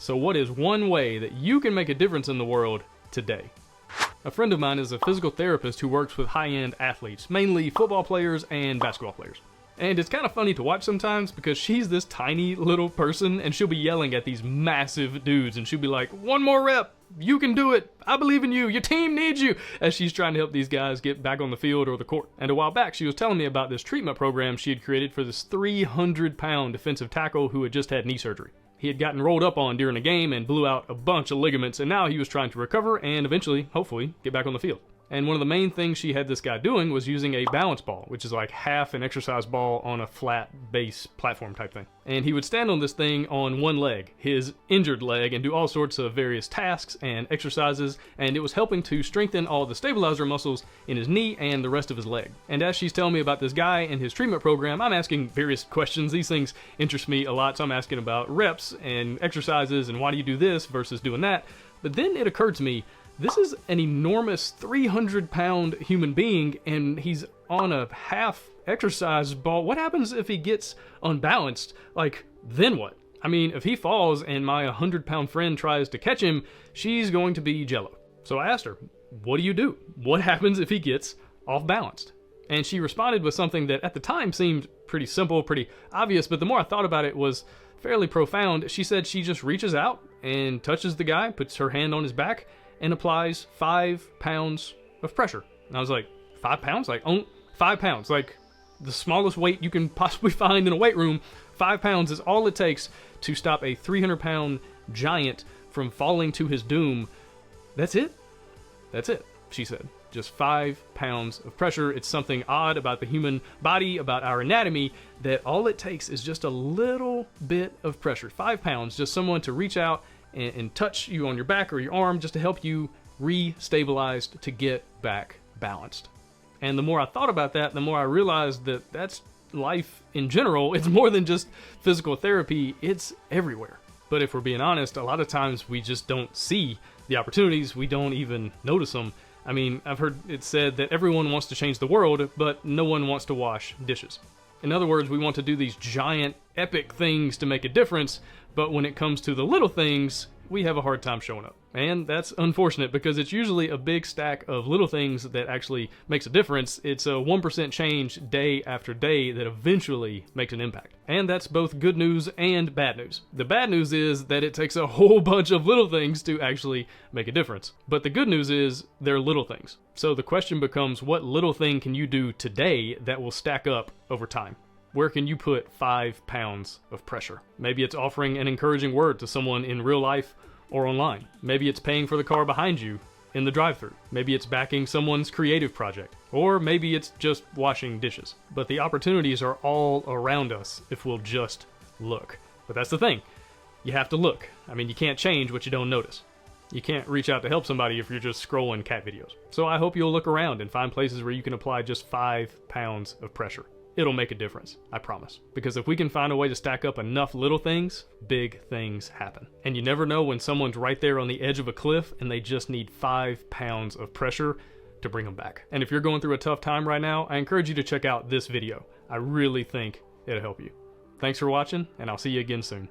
So what is one way that you can make a difference in the world today? A friend of mine is a physical therapist who works with high-end athletes, mainly football players and basketball players. And it's kind of funny to watch sometimes because she's this tiny little person and she'll be yelling at these massive dudes and she'll be like, "One more rep, you can do it, I believe in you, your team needs you," as she's trying to help these guys get back on the field or the court. And a while back she was telling me about this treatment program she had created for this 300-pound defensive tackle who had just had knee surgery. He had gotten rolled up on during a game and blew out a bunch of ligaments, and now he was trying to recover and eventually, hopefully, get back on the field. And one of the main things she had this guy doing was using a balance ball, which is like half an exercise ball on a flat base platform type thing. And he would stand on this thing on one leg, his injured leg, and do all sorts of various tasks and exercises, and it was helping to strengthen all the stabilizer muscles in his knee and the rest of his leg. And as she's telling me about this guy and his treatment program, I'm asking various questions. These things interest me a lot, so I'm asking about reps and exercises and why do you do this versus doing that. But then it occurred to me, this is an enormous 300-pound human being, and he's on a half exercise ball. What happens if he gets unbalanced? Like, then what? I mean, if he falls and my 100-pound friend tries to catch him, she's going to be jello. So I asked her, what do you do? What happens if he gets off balanced? And she responded with something that at the time seemed pretty simple, pretty obvious, but the more I thought about it was fairly profound. She said she just reaches out and touches the guy, puts her hand on his back, and applies 5 pounds of pressure. And I was like, 5 pounds? Like, 5 pounds. Like, the smallest weight you can possibly find in a weight room. 5 pounds is all it takes to stop a 300-pound giant from falling to his doom. That's it? That's it, she said. Just 5 pounds of pressure. It's something odd about the human body, about our anatomy, that all it takes is just a little bit of pressure. 5 pounds, just someone to reach out and touch you on your back or your arm just to help you re-stabilize to get back balanced. And the more I thought about that, the more I realized that that's life in general. It's more than just physical therapy, it's everywhere. But if we're being honest, a lot of times we just don't see the opportunities, we don't even notice them. I mean, I've heard it said that everyone wants to change the world, but no one wants to wash dishes. In other words, we want to do these giant, epic things to make a difference, but when it comes to the little things, we have a hard time showing up. And that's unfortunate because it's usually a big stack of little things that actually makes a difference. It's a 1% change day after day that eventually makes an impact. And that's both good news and bad news. The bad news is that it takes a whole bunch of little things to actually make a difference. But the good news is they're little things. So the question becomes, what little thing can you do today that will stack up over time? Where can you put 5 pounds of pressure? Maybe it's offering an encouraging word to someone in real life or online. Maybe it's paying for the car behind you in the drive-thru. Maybe it's backing someone's creative project. Or maybe it's just washing dishes. But the opportunities are all around us if we'll just look. But that's the thing. You have to look. I mean, you can't change what you don't notice. You can't reach out to help somebody if you're just scrolling cat videos. So I hope you'll look around and find places where you can apply just 5 pounds of pressure. It'll make a difference, I promise. Because if we can find a way to stack up enough little things, big things happen. And you never know when someone's right there on the edge of a cliff and they just need 5 pounds of pressure to bring them back. And if you're going through a tough time right now, I encourage you to check out this video. I really think it'll help you. Thanks for watching, and I'll see you again soon.